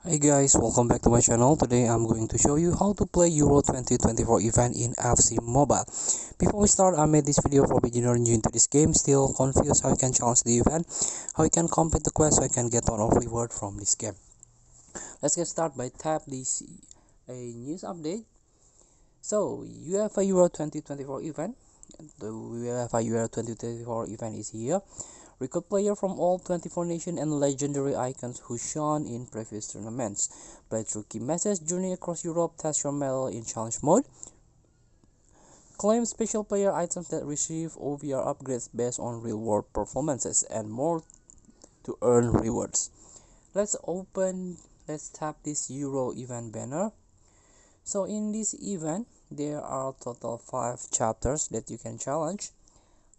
Hey guys, welcome back to my channel. Today I'm going to show you how to play Euro 2024 event in FC Mobile. Before we start, I made this video for beginner new into this game, still confused how you can challenge the event, how you can complete the quest, so you can get a lot of reward from this game. Let's get started by tap this a news update. So UEFA Euro 2024 event. The UEFA Euro 2024 event is here. Recruit players from all 24 nations and legendary icons who shone in previous tournaments. Play through key matches, journey across Europe, test your mettle in challenge mode. Claim special player items that receive OVR upgrades based on real world performances and more to earn rewards. Let's tap this Euro event banner. So in this event, there are total 5 chapters that you can challenge.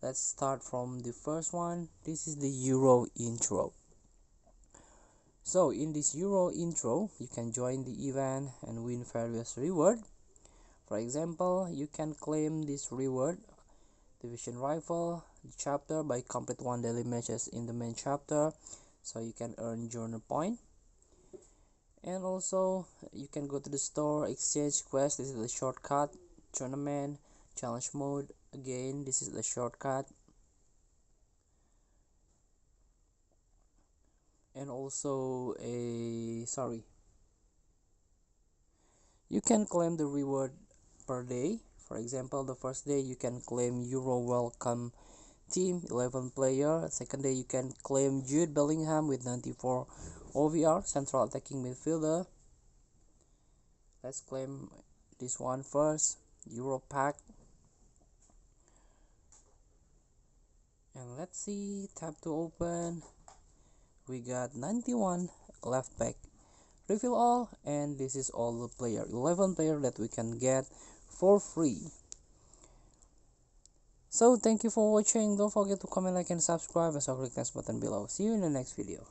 Let's start from the first one. This is the Euro intro. So in this Euro intro, you can join the event and win various rewards. For example, you can claim this reward, Division Rifle, the chapter by complete 1 daily matches in the main chapter, so you can earn journal point. And also, you can go to the store, exchange quest, this is the shortcut, tournament, challenge mode, again, this is the shortcut. And also you can claim the reward per day. For example, the first day you can claim Euro welcome team 11 player. Second day you can claim Jude Bellingham with 94 OVR central attacking midfielder. Let's claim this one first, Euro pack. And let's see, tap to open. We got 91 left back, reveal all, and this is all the player, 11 player that we can get for free. So thank you for watching. Don't forget to comment, like, and subscribe, and also click the button below. See you in the next video.